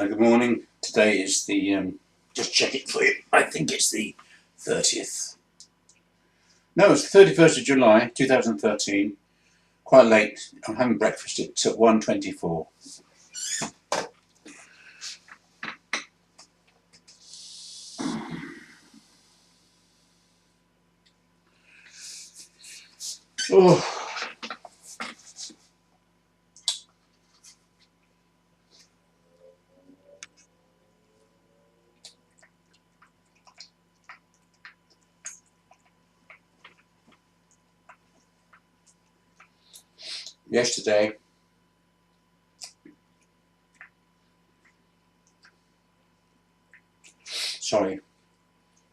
Good morning. Today is the, just check it for you, I think it's the 30th. No, it's the 31st of July 2013. Quite late. I'm having breakfast. It's at 1:24. Oh. Yesterday,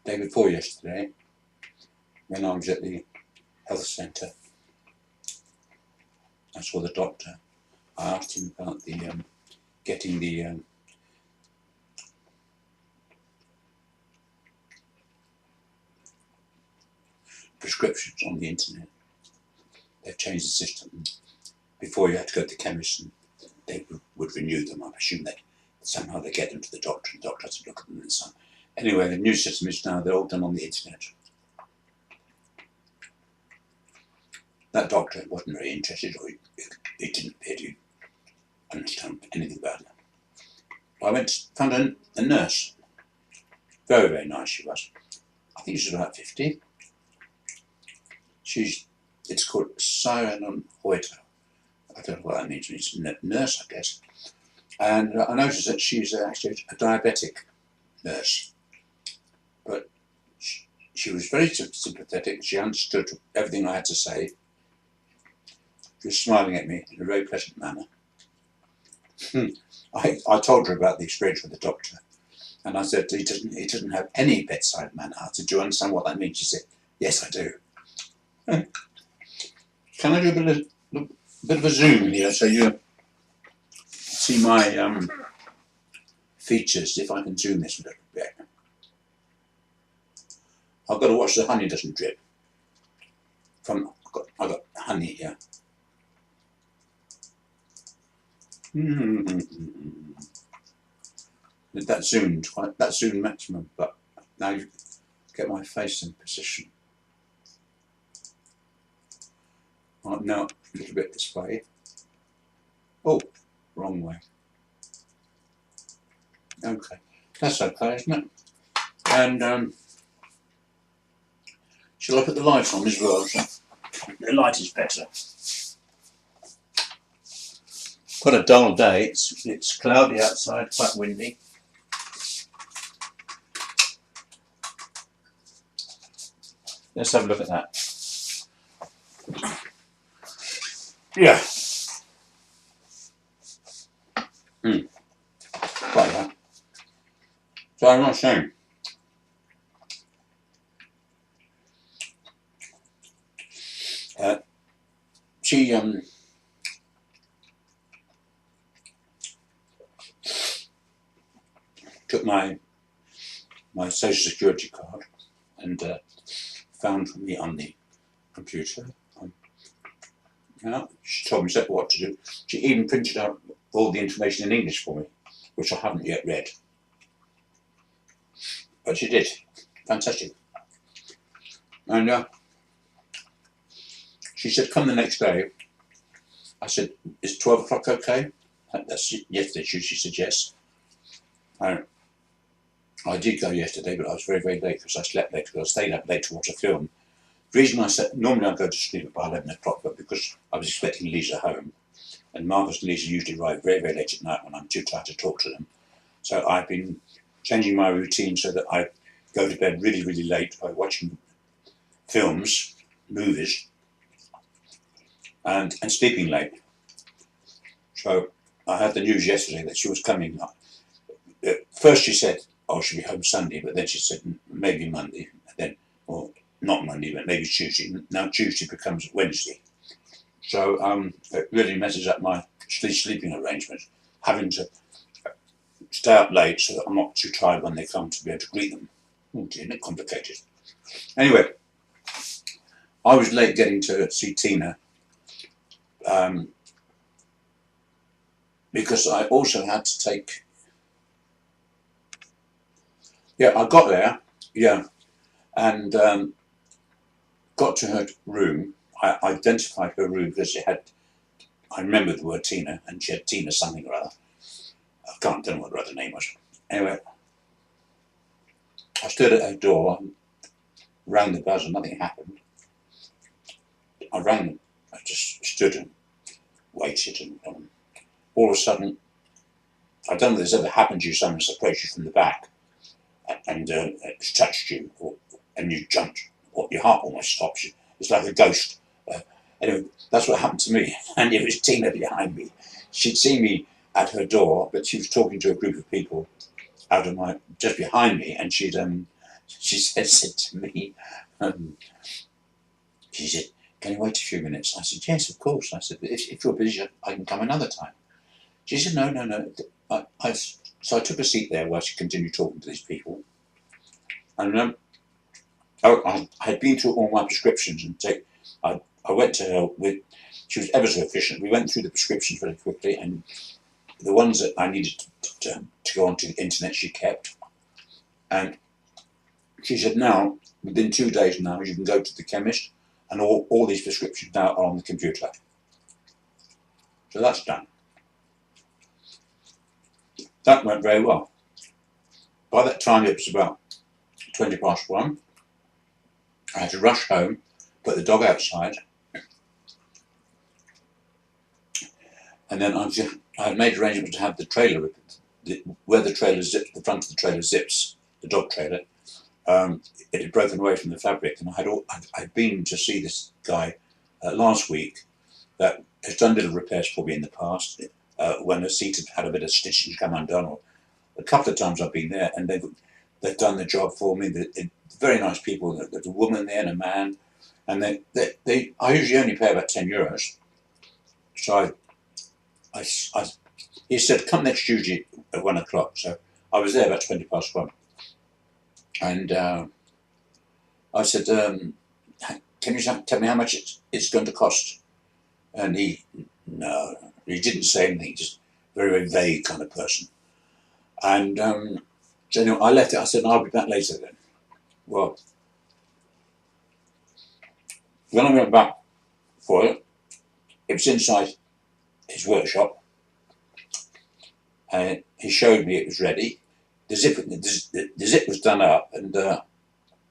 day before yesterday, when I was at the health centre, I saw the doctor. I asked him about the getting the prescriptions on the internet. They've changed the system. Before you had to go to the chemist and they would renew them. I assume that somehow they get them to the doctor and the doctor has to look at them and so on. Anyway, the new system is now they're all done on the internet. That doctor wasn't very interested, or he didn't appear to understand anything about it. I found a nurse. Very, very nice she was. I think she's about 50. It's called Ahtoe. I don't know what that means. It's a nurse, I guess. And I noticed that she's actually a diabetic nurse. But she was very sympathetic. She understood everything I had to say. She was smiling at me in a very pleasant manner. I told her about the experience with the doctor. And I said, he doesn't have any bedside manner. I said, do you understand what that means? She said, yes, I do. Can I do a bit of a zoom here so you see my features, if I can zoom this a little bit. I've got to watch the honey doesn't drip. I've got honey here. That zoomed maximum, but now you get my face in position. Right, now a little bit this way. Oh, wrong way. Okay, that's okay, isn't it? And shall I put the lights on as well? So the light is better. Quite a dull day. It's cloudy outside, quite windy. Let's have a look at that. Yeah. Quite that. So I'm not saying. She took my social security card and found me on the computer. She told me what to do. She even printed out all the information in English for me, which I haven't yet read. But she did. Fantastic. And she said, come the next day. I said, is 12 o'clock okay? That's yesterday. She said yes. I did go yesterday, but I was very, very late because I slept late because I stayed up late to watch a film. The reason I said, normally I go to sleep by 11 o'clock, but because I was expecting Lisa home, and Marcus and Lisa usually arrive very, very late at night when I'm too tired to talk to them. So I've been changing my routine so that I go to bed really, really late by watching films, movies, and sleeping late. So I had the news yesterday that she was coming. First she said, oh, she'll be home Sunday, but then she said maybe Monday, and then, or not Monday, but maybe Tuesday. Now Tuesday becomes Wednesday. So it really messes up my sleeping arrangements, having to stay up late so that I'm not too tired when they come to be able to greet them. Oh dear, isn't it complicated? Anyway, I was late getting to see Tina because I also had to take Yeah, I got there, yeah, and got to her room. I identified her room because she had, I remember the word Tina, and she had Tina something or other. I don't know what her other name was. Anyway, I stood at her door, rang the buzzer, nothing happened. I just stood and waited, and all of a sudden, I don't know if this ever happened to you, someone's approached you from the back and it's touched you, and you jumped, or your heart almost stops you. It's like a ghost. Anyway, that's what happened to me, and it was Tina behind me. She'd seen me at her door, but she was talking to a group of people out of my, just behind me, and she said to me, she said, "Can you wait a few minutes?" I said, "Yes, of course." I said, if you're busy, I can come another time." She said, "No, no, no." So I took a seat there while she continued talking to these people. And I had been through all my prescriptions, and I went to her with, she was ever so efficient. We went through the prescriptions very quickly, and the ones that I needed to go onto the internet she kept. And she said, "Now, within 2 days now, you can go to the chemist, and all these prescriptions now are on the computer." So that's done. That went very well. By that time, it was about 1:20. I had to rush home, put the dog outside, and then I had made arrangements to have the trailer, where the trailer zips, the front of the trailer zips, the dog trailer. It had broken away from the fabric, and I'd been to see this guy last week that has done little repairs for me in the past, when the seat had a bit of stitching come undone, or a couple of times I've been there, and they've done the job for me. They're very nice people. There's a woman there and a man, and I usually only pay about €10. So he said, "Come next Tuesday at 1:00. So I was there about 1:20, and I said, "Can you tell me how much it's going to cost?" And he didn't say anything. Just very, very vague kind of person. And so anyway, I left it. I said, "I'll be back later then." Well, when I went back for it, it was inside his workshop. He showed me it was ready. The zip was done up, and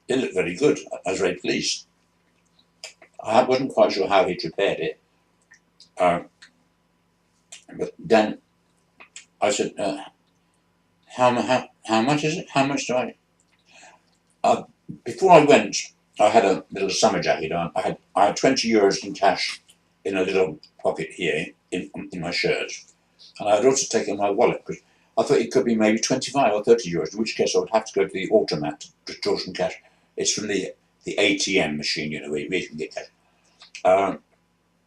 it looked very good. I was very pleased. I wasn't quite sure how he'd repaired it. But then I said, how much is it? How much do I? Before I went, I had a little summer jacket on. I had €20 in cash in a little pocket here in my shirt, and I had also taken my wallet because I thought it could be maybe 25 or €30, in which case I would have to go to the automat to draw some cash. It's from the ATM machine, where you can get cash.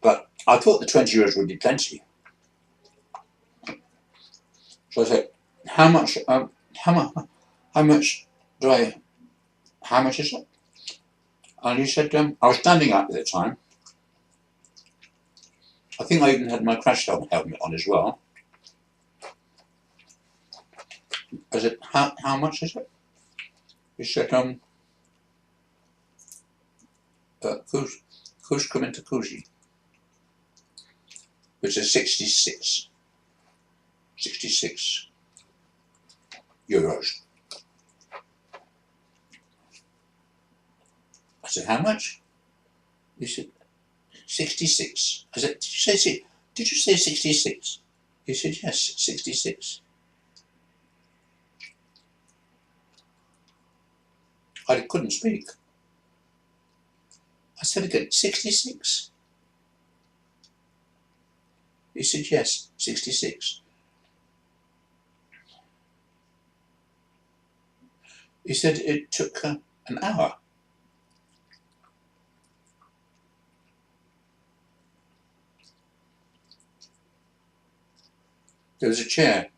But I thought the €20 would be plenty. So I said, "How much? How much do I? How much is it?" And he said, I was standing up at the time. I think I even had my crash helmet on as well. I said, how much is it? He said, Kush come into Kushi, which is 66 euros. I said, "How much?" He said, 66. I said, did you say 66? He said, "Yes, 66. I couldn't speak. I said again, 66. He said, "Yes, 66. He said it took an hour. There was a chair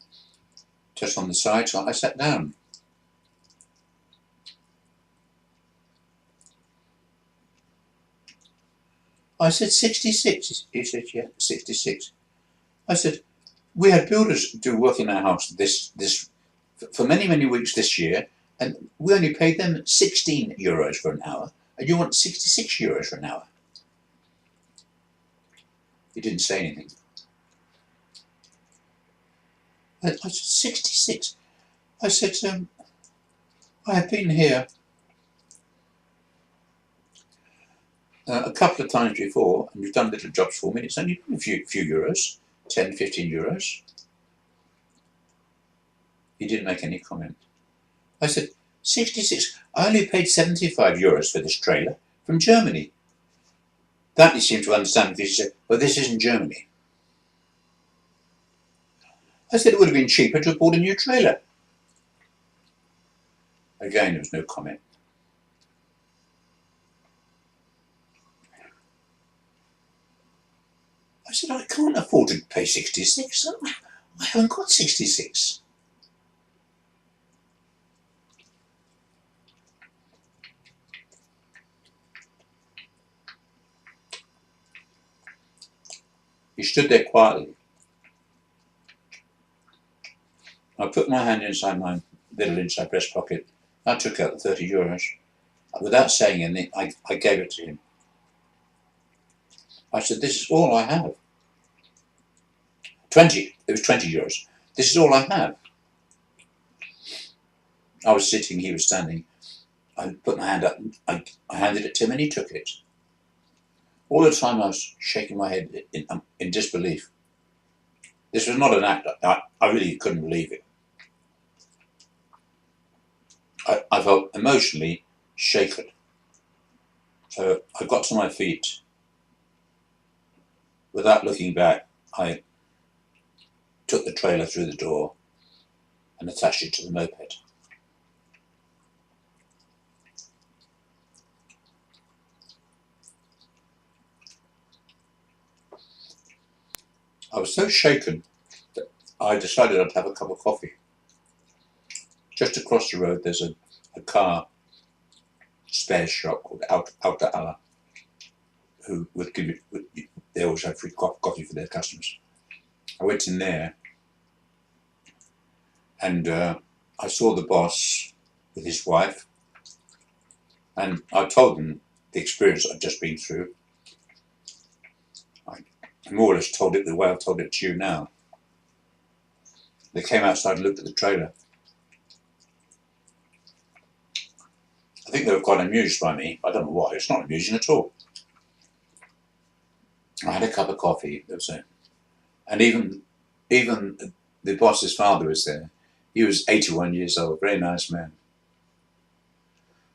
just on the side, so I sat down. I said, 66. He said, "Yeah, 66. I said, "We had builders do work in our house this for many, many weeks this year, And we only paid them 16 euros for an hour, and you want 66 euros for an hour. He didn't say anything. I said, 66? I said, I have been here a couple of times before, and you've done little jobs for me. It's only a few euros, 10, 15 euros. He didn't make any comment. I said, 66. I only paid 75 euros for this trailer from Germany. That he seemed to understand because he said, well, this isn't Germany. I said it would have been cheaper to have bought a new trailer. Again, there was no comment. I said, I can't afford to pay 66. I haven't got 66. He stood there quietly. I put my hand inside my little inside breast pocket. I took out the 30 euros. Without saying anything, I gave it to him. I said, this is all I have. 20. It was 20 euros. This is all I have. I was sitting, he was standing. I put my hand up, I handed it to him and he took it. All the time I was shaking my head in disbelief. This was not an act. I really couldn't believe it. I felt emotionally shaken. So I got to my feet. Without looking back, I took the trailer through the door and attached it to the moped. I was so shaken that I decided I'd have a cup of coffee. Just across the road there's a car spares shop called Ahtoe, who would give it, they always have free coffee for their customers. I went in there and I saw the boss with his wife, and I told them the experience I'd just been through. I more or less told it the way I've told it to you now. They came outside and looked at the trailer. I think they were quite amused by me. I don't know why. It's not amusing at all. I had a cup of coffee. And even the boss's father was there. He was 81 years old, very nice man.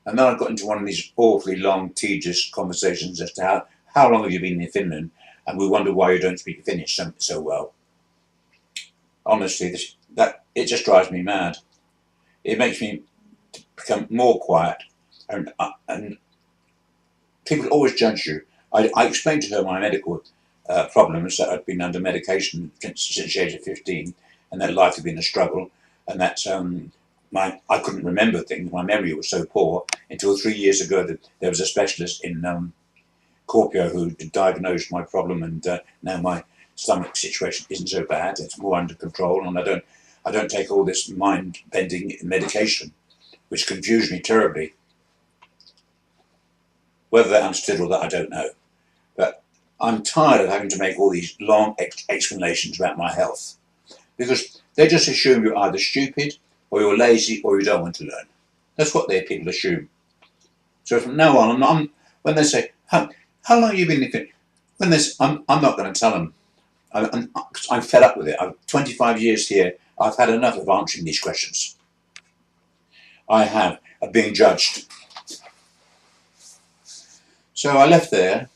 And then I got into one of these awfully long, tedious conversations as to how long have you been in Finland, and we wonder why you don't speak Finnish so well. Honestly, it just drives me mad. It makes me become more quiet, and people always judge you. I explained to her my medical problems, that I'd been under medication since the age of 15, and that life had been a struggle, and that I couldn't remember things. My memory was so poor until 3 years ago that there was a specialist in Kuopio who diagnosed my problem, and now my stomach situation isn't so bad. It's more under control, and I don't take all this mind-bending medication, which confused me terribly. Whether they understood all that, I don't know. But I'm tired of having to make all these long explanations about my health, because they just assume you're either stupid, or you're lazy, or you don't want to learn. That's what people assume. So from now on, when they say, how long have you been living? I'm not going to tell them. I'm fed up with it. I'm 25 years here. I've had enough of answering these questions. I have, of being judged. So I left there.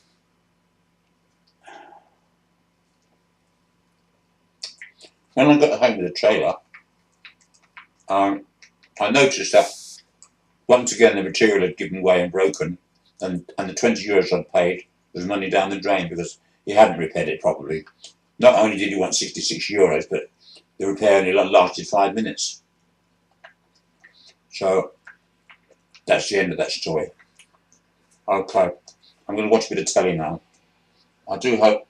When I got home with the trailer, I noticed that once again the material had given way and broken, and the 20 euros I'd paid was money down the drain because he hadn't repaired it properly. Not only did he want 66 euros, but the repair only lasted 5 minutes. So that's the end of that story. Okay, I'm going to watch a bit of telly now. I do hope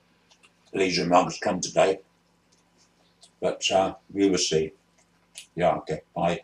leisure remarks come today, but we will see. Yeah, okay, bye.